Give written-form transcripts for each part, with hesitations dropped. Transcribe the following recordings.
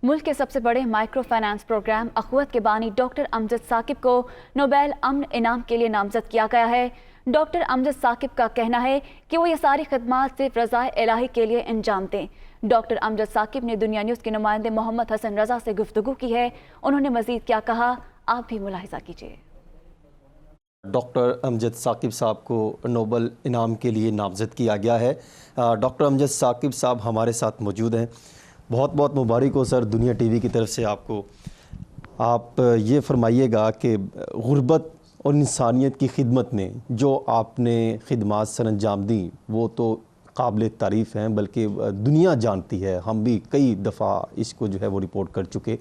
मुल्क के सबसे बड़े माइक्रो फाइनेंस प्रोग्राम अखुवत के बानी डॉक्टर अमजद साकिब को नोबेल अमन इनाम के लिए नामजद किया गया है। डॉक्टर अमजद साकिब का कहना है कि वो ये सारी खदमात सिर्फ रज़ाए इलाही के लिए अंजाम दें। डॉक्टर अमजद साकिब ने दुनिया न्यूज़ के नुमाइंदे मोहम्मद हसन रज़ा से गुफ्तगू की है। उन्होंने मज़ीद क्या कहा, आप भी मुलाहिज़ा कीजिए। डॉक्टर अमजद साकिब साहब को नोबेल इनाम के लिए नामज़द किया गया है। डॉक्टर अमजद साकिब साहब हमारे साथ मौजूद हैं। बहुत बहुत मुबारक हो सर दुनिया टीवी की तरफ से आपको। आप ये फरमाइएगा कि गुर्बत और इंसानियत की खिदमत में जो आपने खिदमात सर अंजाम दी वो तो काबिल तारीफ़ हैं, बल्कि दुनिया जानती है, हम भी कई दफ़ा इसको जो है वो रिपोर्ट कर चुके।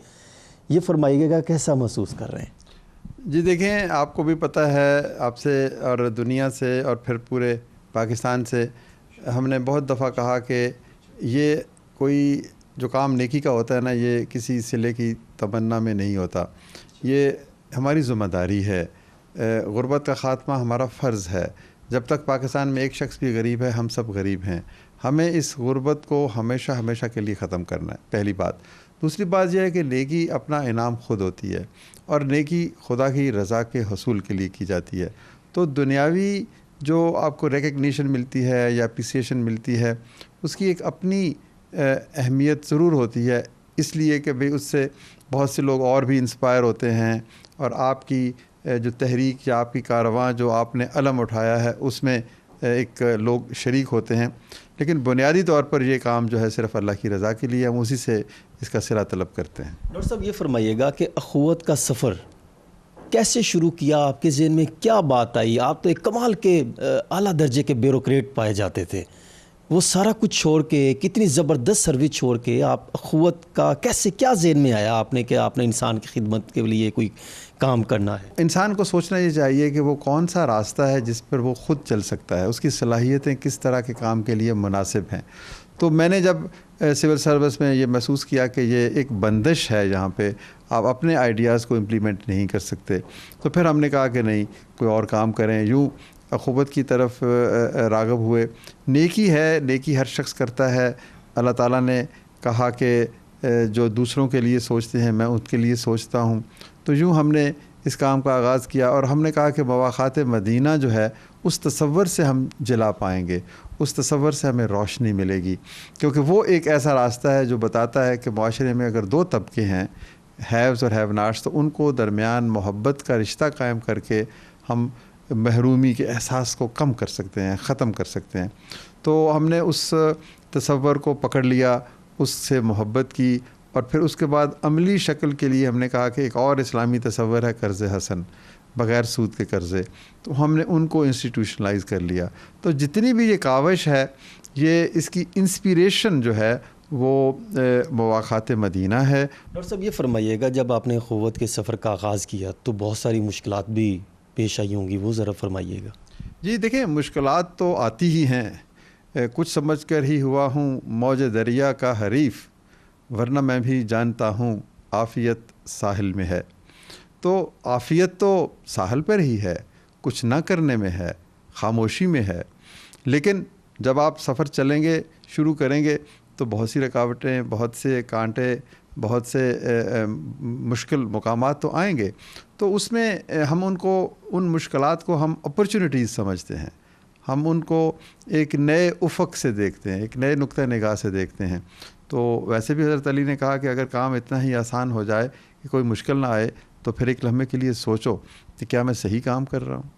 ये फरमाइएगा कैसा महसूस कर रहे हैं? जी देखें, आपको भी पता है, आपसे और दुनिया से और फिर पूरे पाकिस्तान से हमने बहुत दफ़ा कहा कि ये कोई जो काम नेकी का होता है ना, ये किसी सिले की तमन्ना में नहीं होता, ये हमारी ज़िम्मेदारी है। गुर्बत का ख़ात्मा हमारा फ़र्ज़ है। जब तक पाकिस्तान में एक शख्स भी गरीब है, हम सब गरीब हैं। हमें इस गुर्बत को हमेशा हमेशा के लिए ख़त्म करना है, पहली बात। दूसरी बात यह है कि नेकी अपना इनाम खुद होती है और नेकी खुदा की रज़ा के हसूल के लिए की जाती है। तो दुनियावी जो आपको रिकग्निशन मिलती है या अप्रिसिएशन मिलती है, उसकी एक अपनी अहमियत ज़रूर होती है, इसलिए कि भाई उससे बहुत से लोग और भी इंस्पायर होते हैं और आपकी जो तहरीक या आपकी कारवां जो आपने अलम उठाया है उसमें एक लोग शरीक होते हैं। लेकिन बुनियादी तौर पर ये काम जो है सिर्फ़ अल्लाह की रज़ा के लिए, हम उसी से इसका सिला तलब करते हैं। डॉक्टर साहब ये फरमाइएगा कि अखुवत का सफ़र कैसे शुरू किया, आपके ज़हन में क्या बात आई? आप तो एक कमाल के आला दर्जे के ब्यूरोक्रेट पाए जाते थे, वो सारा कुछ छोड़ के, कितनी ज़बरदस्त सर्विस छोड़ के आप अखुवत का कैसे, क्या ज़हन में आया आपने कि आपने इंसान की खिदमत के लिए कोई काम करना है? इंसान को सोचना ये चाहिए कि वो कौन सा रास्ता है जिस पर वो ख़ुद चल सकता है, उसकी सलाहियतें किस तरह के काम के लिए मुनासिब हैं। तो मैंने जब सिविल सर्विस में ये महसूस किया कि ये एक बंदिश है, यहाँ पे आप अपने आइडियाज़ को इम्प्लीमेंट नहीं कर सकते, तो फिर हमने कहा कि नहीं, कोई और काम करें। यूँ अखुवत की तरफ राग़िब हुए। नेकी है, नेकी हर शख्स करता है। अल्लाह ताला ने कहा कि जो दूसरों के लिए सोचते हैं मैं उनके लिए सोचता हूँ। तो यूँ हमने इस काम का आगाज़ किया और हमने कहा कि मवाक़ात मदीना जो है उस तसव्वुर से हम जला पाएंगे, उस तसव्वुर से हमें रोशनी मिलेगी, क्योंकि वो एक ऐसा रास्ता है जो बताता है कि माशरे में अगर दो तबके हैं, हैव्स और हैव नॉट्स, तो उनको दरमियान मोहब्बत का रिश्ता कायम करके हम महरूमी के एहसास को कम कर सकते हैं, ख़त्म कर सकते हैं। तो हमने उस तसव्वुर को पकड़ लिया, उससे मोहब्बत की और फिर उसके बाद अमली शक्ल के लिए हमने कहा कि एक और इस्लामी तसव्वुर है कर्ज़ हसन, बग़ैर सूद के कर्ज़े, तो हमने उनको इंस्टीट्यूशनलाइज़ कर लिया। तो जितनी भी ये काविश है, ये इसकी इंस्पिरेशन जो है वो मवाक़ात मदीना है। डॉक्टर साहब ये फरमाइएगा, जब आपने अखुवत के सफ़र का आगाज़ किया तो बहुत सारी मुश्किलात भी पेश आई होंगी, वो ज़रा फरमाइएगा। जी देखें, मुश्किलात तो आती ही हैं। कुछ समझ कर ही हुआ हूँ मौज दरिया का हरीफ़, वरना मैं भी जानता हूँ आफ़ियत साहिल में है। तो आफ़ियत तो साहिल पर ही है, कुछ ना करने में है, ख़ामोशी में है। लेकिन जब आप सफ़र चलेंगे, शुरू करेंगे, तो बहुत सी रुकावटें, बहुत से कांटे, बहुत से मुश्किल मुकामात तो आएंगे। तो उसमें हम उनको, उन मुश्किलात को हम अपॉर्चुनिटीज़ समझते हैं, हम उनको एक नए उफ़क़ से देखते हैं, एक नए नुक्ता निगाह से देखते हैं। तो वैसे भी हज़रत अली ने कहा कि अगर काम इतना ही आसान हो जाए कि कोई मुश्किल ना आए, तो फिर एक लम्हे के लिए सोचो कि क्या मैं सही काम कर रहा हूँ।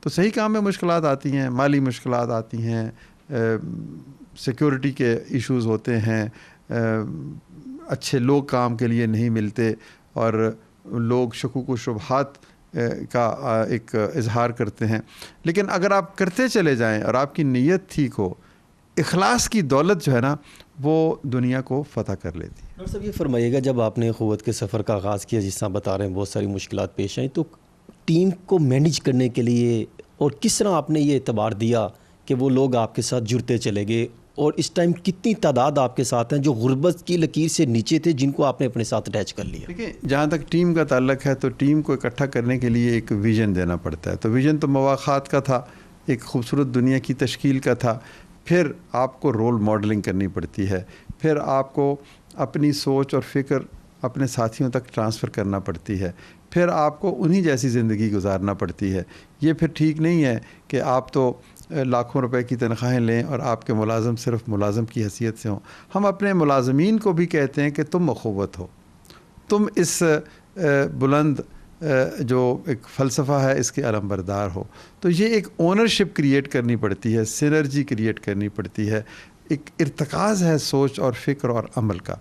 तो सही काम में मुश्किलात आती हैं, माली मुश्किलात आती हैं, सिक्योरिटी के इश्यूज़ होते हैं, अच्छे लोग काम के लिए नहीं मिलते और लोग शकूक व शुबहात का एक इजहार करते हैं। लेकिन अगर आप करते चले जाएं और आपकी नीयत ठीक हो, इखलास की दौलत जो है ना, वो दुनिया को फ़तह कर लेती है। डॉक्टर साहब ये फरमाइएगा, जब आपने अखुवत के सफ़र का आगाज़ किया, जिस तरह बता रहे हैं बहुत सारी मुश्किलात पेश आई, तो टीम को मैनेज करने के लिए और किस तरह आपने ये एतबार दिया कि वो लोग आपके साथ जुड़ते चले गए, और इस टाइम कितनी तादाद आपके साथ हैं जो गुर्बत की लकीर से नीचे थे, जिनको आपने अपने साथ अटैच कर लिया? देखिए, जहाँ तक टीम का ताल्लुक है, तो टीम को इकट्ठा करने के लिए एक विज़न देना पड़ता है। तो विज़न तो मवाक़ात का था, एक खूबसूरत दुनिया की तश्कील का था। फिर आपको रोल मॉडलिंग करनी पड़ती है, फिर आपको اپنی سوچ اور فکر اپنے ساتھیوں تک ٹرانسفر کرنا پڑتی ہے، پھر آپ کو انہی جیسی زندگی گزارنا پڑتی ہے۔ یہ پھر ٹھیک نہیں ہے کہ آپ تو لاکھوں روپے کی تنخواہیں لیں اور آپ کے ملازم صرف ملازم کی حیثیت سے ہوں۔ ہم اپنے ملازمین کو بھی کہتے ہیں کہ تم اخوت ہو، تم اس بلند جو ایک فلسفہ ہے اس کے علمبردار ہو۔ تو یہ ایک اونرشپ کریٹ کرنی پڑتی ہے، سینرجی کریٹ کرنی پڑتی ہے، ایک ارتکاز ہے سوچ اور فکر اور عمل کا۔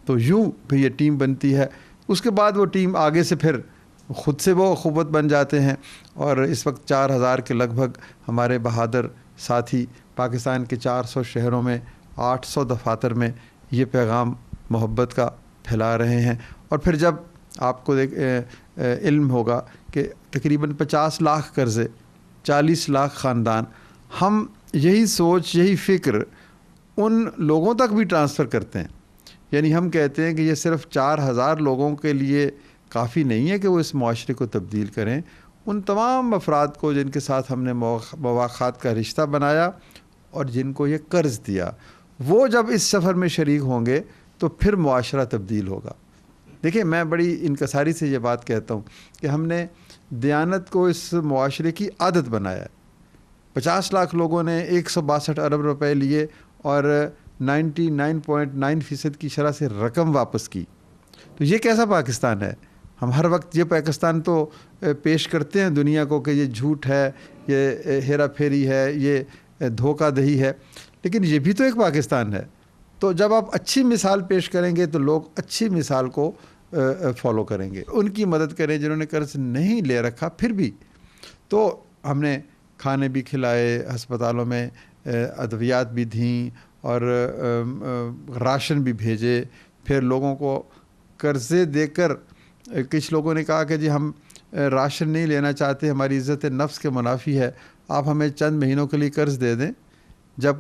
تو یوں پھر یہ ٹیم بنتی ہے، اس کے بعد وہ ٹیم آگے سے پھر خود سے وہ اخوت بن جاتے ہیں، اور اس وقت 4000 کے لگ بھگ ہمارے بہادر ساتھی پاکستان کے 400 شہروں میں 800 دفاتر میں یہ پیغام محبت کا پھیلا رہے ہیں۔ اور پھر جب آپ کو علم ہوگا کہ تقریباً 50 لاکھ قرضے، 40 لاکھ خاندان، ہم یہی سوچ یہی فکر ان لوگوں تک بھی ٹرانسفر کرتے ہیں۔ یعنی ہم کہتے ہیں کہ یہ صرف 4000 لوگوں کے لیے کافی نہیں ہے کہ وہ اس معاشرے کو تبدیل کریں، ان تمام افراد کو جن کے ساتھ ہم نے مواخات کا رشتہ بنایا اور جن کو یہ قرض دیا، وہ جب اس سفر میں شریک ہوں گے تو پھر معاشرہ تبدیل ہوگا۔ دیکھیں، میں بڑی انکساری سے یہ بات کہتا ہوں کہ ہم نے دیانت کو اس معاشرے کی عادت بنایا ہے۔ 50 لاکھ لوگوں نے 162 ارب روپے لیے اور 99.9% کی شرح سے رقم واپس کی۔ تو یہ کیسا پاکستان ہے؟ ہم ہر وقت یہ پاکستان تو پیش کرتے ہیں دنیا کو کہ یہ جھوٹ ہے، یہ ہیرا پھیری ہے، یہ دھوکہ دہی ہے، لیکن یہ بھی تو ایک پاکستان ہے۔ تو جب آپ اچھی مثال پیش کریں گے تو لوگ اچھی مثال کو فالو کریں گے، ان کی مدد کریں جنہوں نے قرض نہیں لے رکھا پھر بھی۔ تو ہم نے کھانے بھی کھلائے، ہسپتالوں میں ادویات بھی دیں اور راشن بھی بھیجے، پھر لوگوں کو قرضے دے کر کچھ لوگوں نے کہا کہ جی ہم راشن نہیں لینا چاہتے، ہماری عزت نفس کے منافی ہے، آپ ہمیں چند مہینوں کے لیے قرض دے دیں، جب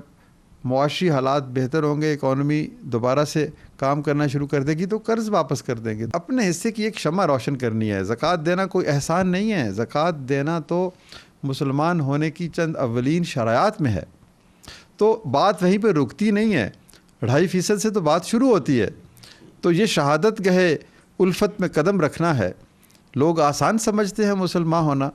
معاشی حالات بہتر ہوں گے، اکانومی دوبارہ سے کام کرنا شروع کر دے گی تو قرض واپس کر دیں گے۔ اپنے حصے کی ایک شمع روشن کرنی ہے۔ زکوٰۃ دینا کوئی احسان نہیں ہے، زکوٰۃ دینا تو مسلمان ہونے کی چند اولین شرائط میں ہے۔ تو بات وہیں پہ رکتی نہیں ہے، 2.5% سے تو بات شروع ہوتی ہے۔ تو یہ شہادت گہے الفت میں قدم رکھنا ہے۔ لوگ آسان سمجھتے ہیں مسلمان ہونا،